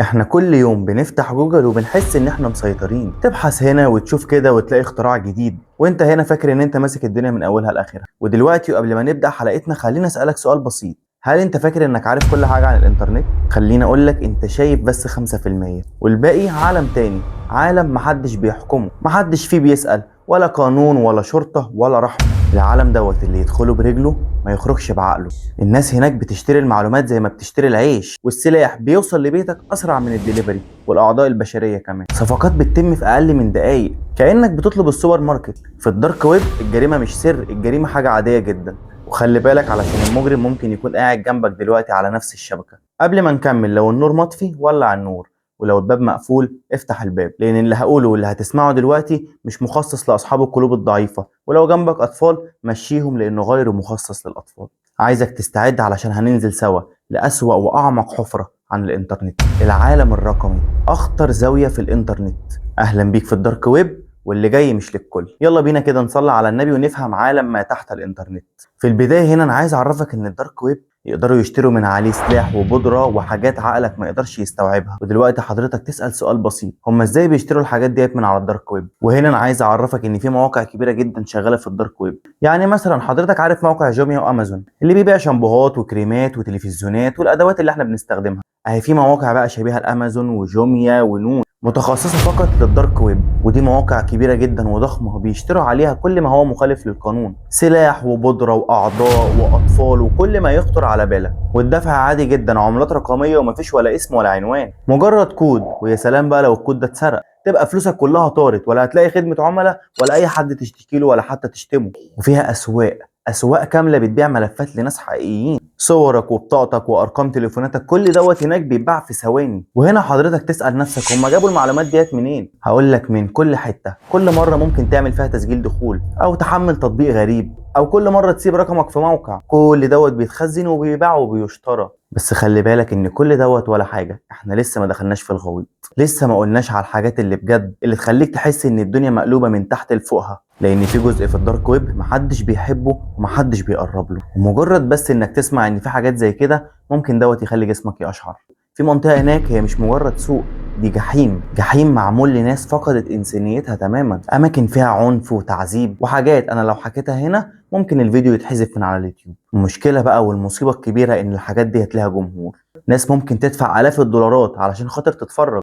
احنا كل يوم بنفتح جوجل وبنحس ان احنا مسيطرين. تبحث هنا وتشوف كده وتلاقي اختراع جديد، وانت هنا فاكر ان انت ماسك الدنيا من اولها لاخرها. ودلوقتي وقبل ما نبدأ حلقتنا خلينا اسألك سؤال بسيط: هل انت فاكر انك عارف كل حاجة عن الانترنت؟ خليني اقولك انت شايف بس 5%، والباقي عالم تاني، عالم محدش بيحكمه، محدش فيه بيسأل، ولا قانون ولا شرطة ولا رحمة. العالم دوت اللي يدخله برجله ما يخرجش بعقله. الناس هناك بتشتري المعلومات زي ما بتشتري العيش، والسلاح بيوصل لبيتك اسرع من الدليفري والاعضاء البشريه كمان. صفقات بتتم في اقل من دقايق كانك بتطلب السوبر ماركت. في الدارك ويب الجريمه مش سر، الجريمه حاجه عاديه جدا. وخلي بالك علشان المجرم ممكن يكون قاعد جنبك دلوقتي على نفس الشبكه. قبل ما نكمل، لو النور مطفي ولع النور، ولو الباب مقفول افتح الباب، لان اللي هقوله واللي هتسمعه دلوقتي مش مخصص لاصحاب القلوب الضعيفه. ولو جنبك اطفال مشيهم لانه غير مخصص للاطفال. عايزك تستعد علشان هننزل سوا لأسوأ وأعمق حفرة عن الإنترنت، العالم الرقمي، أخطر زاوية في الإنترنت. أهلا بيك في الدارك ويب، واللي جاي مش للكل. يلا بينا كده نصلي على النبي ونفهم عالم ما تحت الإنترنت. في البداية هنا أنا عايز أعرفك إن الدارك ويب يقدروا يشتروا من عليه سلاح وبودرة وحاجات عقلك ما يقدرش يستوعبها. ودلوقتي حضرتك تسأل سؤال بسيط: هم ازاي بيشتروا الحاجات ديت من على الدارك ويب؟ وهنا انا عايز اعرفك ان في مواقع كبيرة جدا شغالة في الدارك ويب. يعني مثلا حضرتك عارف موقع جوميا وامازون اللي بيبيع شامبوهات وكريمات وتلفزيونات والادوات اللي احنا بنستخدمها؟ اهي في مواقع بقى شبيهة لامازون وجوميا ونون متخصصة فقط للدارك ويب، ودي مواقع كبيرة جدا وضخمة بيشتروا عليها كل ما هو مخالف للقانون، سلاح وبودرة وأعضاء وأطفال وكل ما يخطر على بالك. والدفع عادي جدا، عملات رقمية ومفيش ولا اسم ولا عنوان، مجرد كود. ويا سلام بقى لو الكود ده اتسرق، تبقى فلوسك كلها طارت، ولا هتلاقي خدمة عملاء ولا أي حد تشتكي له ولا حتى تشتمه. وفيها أسواق كاملة بتبيع ملفات لناس حقيقيين، صورك وبطاقتك وارقام تليفوناتك كل دوت هناك بيتباع في ثواني. وهنا حضرتك تسال نفسك هم جابوا المعلومات ديت منين؟ هقول لك من كل حته. كل مره ممكن تعمل فيها تسجيل دخول او تحمل تطبيق غريب، او كل مره تسيب رقمك في موقع، كل دوت بيتخزن وبيباع وبيشترى. بس خلي بالك ان كل دوت ولا حاجه، احنا لسه ما دخلناش في الغويط، لسه ما قلناش على الحاجات اللي بجد اللي تخليك تحس ان الدنيا مقلوبه من تحت لفوقها. لان في جزء في الدارك ويب محدش بيحبه ومحدش بيقرب له، ومجرد بس انك تسمع ان في حاجات زي كده ممكن دوت يخلي جسمك يقشعر. في منطقه هناك هي مش مجرد سوق، دي جحيم معمول لناس فقدت انسانيتها تماما. اماكن فيها عنف وتعذيب وحاجات انا لو حكيتها هنا ممكن الفيديو يتحذف من على اليوتيوب. المشكله بقى والمصيبه الكبيره ان الحاجات دي لها جمهور، ناس ممكن تدفع آلاف الدولارات علشان خاطر تتفرج.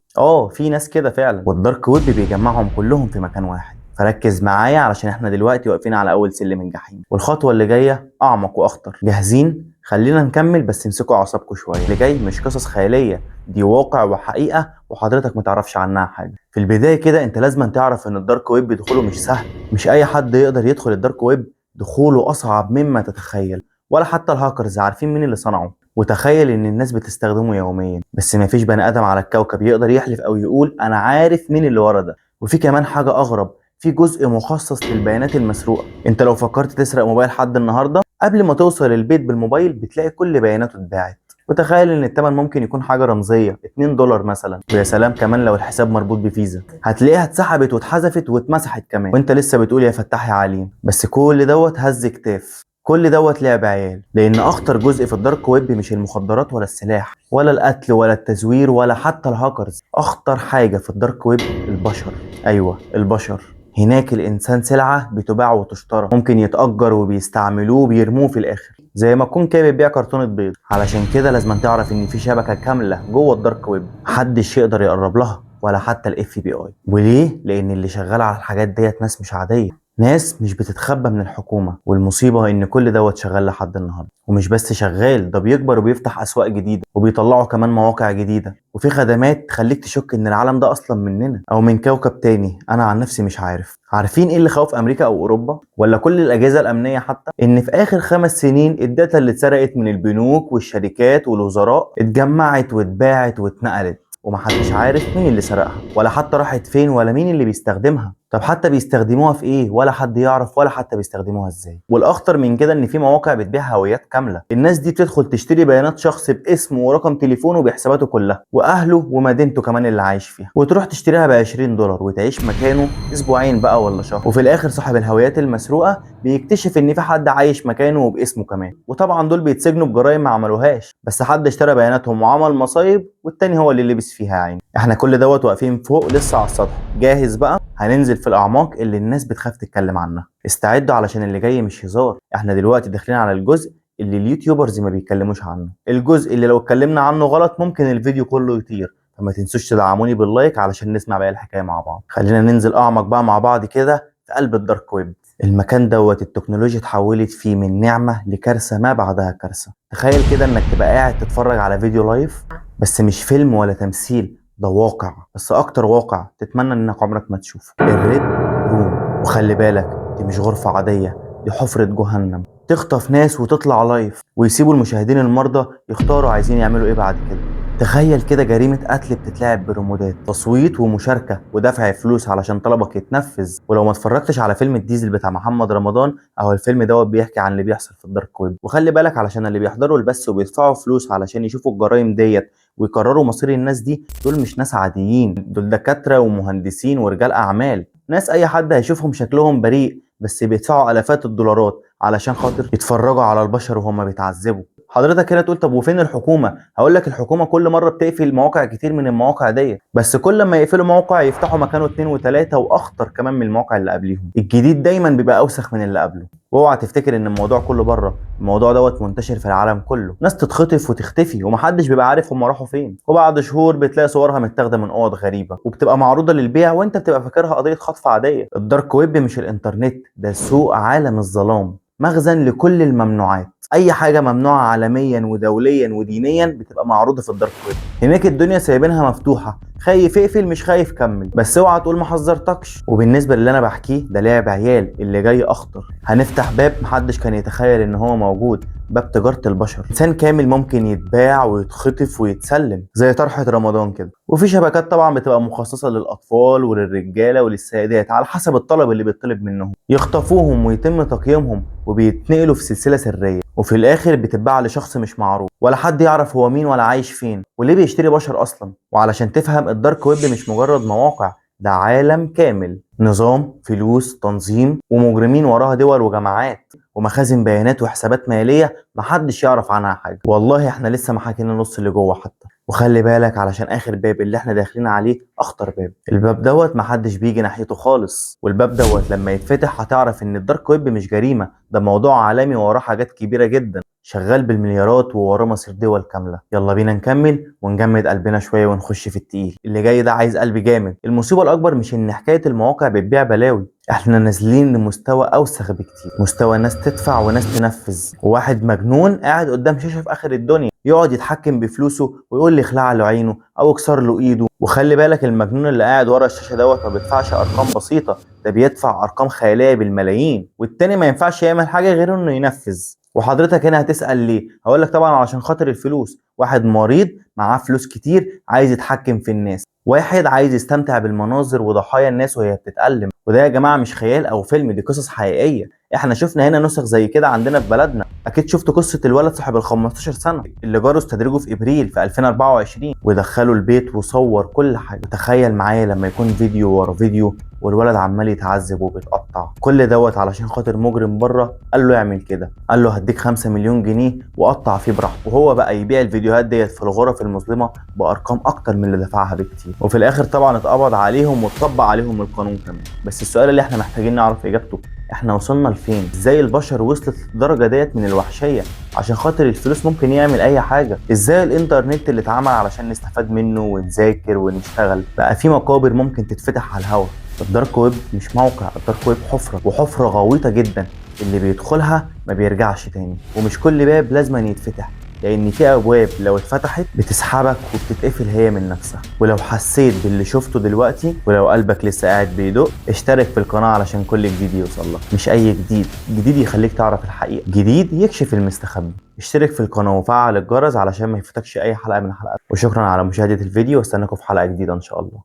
في ناس كده فعلا، والدارك ويب بيجمعهم كلهم في مكان واحد. فركز معايا علشان احنا دلوقتي واقفين على اول سلم الجحيم، والخطوه اللي جايه اعمق واخطر. جاهزين؟ خلينا نكمل، بس امسكوا اعصابكم شويه. اللي جاي مش قصص خياليه، دي واقع وحقيقه وحضرتك متعرفش عنها حاجه. في البدايه كده انت لازم تعرف ان الدارك ويب دخوله مش سهل، مش اي حد يقدر يدخل الدارك ويب، دخوله اصعب مما تتخيل. ولا حتى الهاكرز عارفين مين اللي صنعه. وتخيل ان الناس بتستخدمه يوميا، بس مفيش بني ادم على الكوكب يقدر يحلف او يقول انا عارف مين اللي ورا ده. وفي كمان حاجه اغرب، في جزء مخصص للبيانات المسروقه. انت لو فكرت تسرق موبايل حد النهارده، قبل ما توصل البيت بالموبايل بتلاقي كل بياناته اتباعت. وتخيل ان الثمن ممكن يكون حاجه رمزيه، 2 دولار مثلا. ويا سلام كمان لو الحساب مربوط بفيزا، هتلاقيها اتسحبت واتحذفت واتمسحت كمان، وانت لسه بتقول يا فتاح يا عليم. بس كل دوت هز كتاف، كل دوت لعب عيال. لان اخطر جزء في الدارك ويب مش المخدرات ولا السلاح ولا القتل ولا التزوير ولا حتى الهاكرز. اخطر حاجه في الدارك ويب البشر. ايوه البشر. هناك الانسان سلعه بتباع وتشترى، ممكن يتاجر وبيستعملوه وبيرموه في الاخر زي ما تكون كده بتبيع كرتونه بيض. علشان كده لازم تعرف ان في شبكه كامله جوه الدارك ويب محدش يقدر يقرب لها، ولا حتى الاف بي اي. وليه؟ لان اللي شغال على الحاجات ديت ناس مش عاديه، ناس مش بتتخبى من الحكومة. والمصيبة ان كل دوت شغال لحد النهاردة. ومش بس شغال، ده بيكبر وبيفتح اسواق جديدة وبيطلعوا كمان مواقع جديدة، وفي خدمات تخليك تشك ان العالم ده اصلا مننا او من كوكب تاني. انا عن نفسي مش عارف. عارفين ايه اللي خوف امريكا او اوروبا ولا كل الاجهزة الامنية حتى؟ ان في اخر 5 سنين الداتا اللي اتسرقت من البنوك والشركات والوزراء اتجمعت واتباعت واتنقلت، ومحدش عارف مين اللي سرقها ولا حتى راحت فين ولا مين اللي بيستخدمها. طب حتى بيستخدموها في ايه؟ ولا حد يعرف، ولا حتى بيستخدموها ازاي. والاخطر من كده ان في مواقع بتبيع هويات كامله، الناس دي بتدخل تشتري بيانات شخص باسمه ورقم تليفونه وبحساباته كلها واهله ومدينته كمان اللي عايش فيها، وتروح تشتريها ب 20 دولار وتعيش مكانه اسبوعين بقى ولا شهر. وفي الاخر صاحب الهويات المسروقه بيكتشف ان في حد عايش مكانه وباسمه كمان، وطبعا دول بيتسجنوا بجرائم ما عملوهاش، بس حد اشترى بياناتهم وعمل مصايب والتاني هو اللي لبس فيها يا عيني. احنا كل دوت واقفين فوق لسه على السطح، جاهز بقى؟ هننزل في الاعماق اللي الناس بتخاف تتكلم عنها. استعدوا علشان اللي جاي مش هزار، احنا دلوقتي داخلين على الجزء اللي اليوتيوبرز ما بيتكلموش عنه، الجزء اللي لو اتكلمنا عنه غلط ممكن الفيديو كله يطير. فما تنسوش تدعموني باللايك علشان نسمع باقي الحكايه مع بعض. خلينا ننزل اعمق بقى مع بعض كده في قلب الدارك ويب. المكان دوت التكنولوجيا اتحولت فيه من نعمه لكارثه ما بعدها كارثه. تخيل كده انك تبقى قاعد تتفرج على فيديو لايف، بس مش فيلم ولا تمثيل، ده واقع، بس اكتر واقع تتمنى انك عمرك ما تشوفه. الريد روم. وخلي بالك دي مش غرفة عادية، دي حفرة جهنم، تخطف ناس وتطلع لايف ويسيبوا المشاهدين المرضى يختاروا عايزين يعملوا ايه بعد كده. تخيل كده جريمة قتل بتتلعب بريموتات، تصويت ومشاركة ودفع فلوس علشان طلبك يتنفذ. ولو ما اتفرجتش على فيلم الديزل بتاع محمد رمضان، اهو الفيلم دوت بيحكي عن اللي بيحصل في الدارك ويب. وخلي بالك علشان اللي بيحضروا البث وبيدفعوا فلوس علشان يشوفوا الجرائم ديت ويقرروا مصير الناس دي، دول مش ناس عاديين، دول دكاترة ومهندسين ورجال اعمال، ناس اي حد هيشوفهم شكلهم بريء بس بيدفعوا الافات الدولارات علشان خاطر يتفرجوا على البشر وهم بيتعذبوا. حضرتك هنا تقول طب وفين الحكومه؟ هقول لك الحكومه كل مره بتقفل مواقع كتير من المواقع ديت، بس كل ما يقفلوا موقع يفتحوا مكانه 2 و3 واخطر كمان من المواقع اللي قبليهم. الجديد دايما بيبقى اوسخ من اللي قبله. واوعى تفتكر ان الموضوع كله بره، الموضوع دوت منتشر في العالم كله، ناس تتخطف وتختفي ومحدش بيبقى عارف هم راحوا فين، وبعد شهور بتلاقي صورها متاخده من اوض غريبه وبتبقى معروضه للبيع وانت بتبقى فاكرها قضيه خطف عاديه. الدارك ويب مش الانترنت، ده سوق عالم الظلام، مخزن لكل الممنوعات. اي حاجه ممنوعه عالميا ودوليا ودينيا بتبقى معروضه في الدارك ويب. هناك الدنيا سايبينها مفتوحه، خايف اقفل مش خايف كمل، بس اوعى تقول ما حذرتكش. وبالنسبه اللي انا بحكيه ده لعب عيال، اللي جاي اخطر. هنفتح باب محدش كان يتخيل ان هو موجود، باب تجاره البشر. انسان كامل ممكن يتباع ويتخطف ويتسلم زي طرحه رمضان كده. وفي شبكات طبعا بتبقى مخصصه للاطفال وللرجاله وللسيدات على حسب الطلب اللي بيطلب منهم، يخطفوهم ويتم تقييمهم وبيتنقلوا في سلسله سريه، وفي الاخر بتتباع لشخص مش معروف ولا حد يعرف هو مين ولا عايش فين وليه بيشتري بشر اصلا. وعلشان تفهم الدارك ويب مش مجرد مواقع، ده عالم كامل، نظام، فلوس، تنظيم، ومجرمين وراها دول وجماعات ومخازن بيانات وحسابات ماليه محدش يعرف عنها حاجه. والله احنا لسه ما حكينا نص اللي جوه حتى. وخلي بالك علشان اخر باب اللي احنا داخلين عليه اخطر باب، الباب دوت محدش بيجي ناحيته خالص. والباب دوت لما يتفتح هتعرف ان الدارك ويب مش جريمه، ده موضوع عالمي وراه حاجات كبيره جدا، شغال بالمليارات ووراه مصير دول كامله. يلا بينا نكمل ونجمد قلبنا شويه ونخش في التقيل. اللي جاي ده عايز قلب جامد. المصيبه الاكبر مش ان حكايه المواقع بتبيع بلاوي، احنا نازلين لمستوى اوسخ بكتير، مستوى ناس تدفع وناس تنفذ، وواحد مجنون قاعد قدام شاشه في اخر الدنيا يقعد يتحكم بفلوسه ويقول لي اخلع له عينه او اكسر له ايده. وخلي بالك المجنون اللي قاعد ورا الشاشه دوت ما بيدفعش ارقام بسيطه، ده بيدفع ارقام خياليه بالملايين، والتاني ما ينفعش يعمل حاجه غير انه ينفذ. وحضرتك هنا هتسأل ليه؟ هقول لك طبعا علشان خاطر الفلوس. واحد مريض معاه فلوس كتير عايز يتحكم في الناس، واحد عايز يستمتع بالمناظر وضحايا الناس وهي بتتألم. وده يا جماعة مش خيال او فيلم، دي قصص حقيقية، احنا شفنا هنا نسخ زي كده عندنا في بلدنا. اكيد شفت قصة الولد صاحب ال 15 سنة اللي جاره استدرجه في ابريل في 2024 ودخله البيت وصور كل حاجة. وتخيل معايا لما يكون فيديو ورا فيديو والولد عمال يتعذب وبيتقطع، كل دوت علشان خاطر مجرم بره قال له يعمل كده، قال له هديك 5 مليون جنيه وقطع فيه براحته، وهو بقى يبيع الفيديوهات ديت في الغرف المظلمه بارقام اكتر من اللي دفعها بكتير. وفي الاخر طبعا اتقبض عليهم واتطبق عليهم القانون كمان. بس السؤال اللي احنا محتاجين نعرف اجابته، احنا وصلنا لفين؟ ازاي البشر وصلت للدرجه ديت من الوحشيه عشان خاطر الفلوس ممكن يعمل اي حاجه؟ ازاي الانترنت اللي اتعمل علشان نستفاد منه ونذاكر ونشتغل بقى في مقابر ممكن تتفتح على الهوا؟ الدارك ويب مش موقع، الدارك ويب حفرة، وحفرة غويطة جدا اللي بيدخلها ما بيرجعش تاني. ومش كل باب لازم يتفتح، لان في ابواب لو اتفتحت بتسحبك وبتتقفل هي من نفسها. ولو حسيت باللي شفته دلوقتي ولو قلبك لسه قاعد بيدق، اشترك في القناة علشان كل جديد يوصلك. مش اي جديد، جديد يخليك تعرف الحقيقة، جديد يكشف المستخبي. اشترك في القناة وفعل الجرس علشان ما يفوتكش اي حلقة من الحلقات. وشكرا على مشاهدة الفيديو، واستناكم في حلقة جديدة ان شاء الله.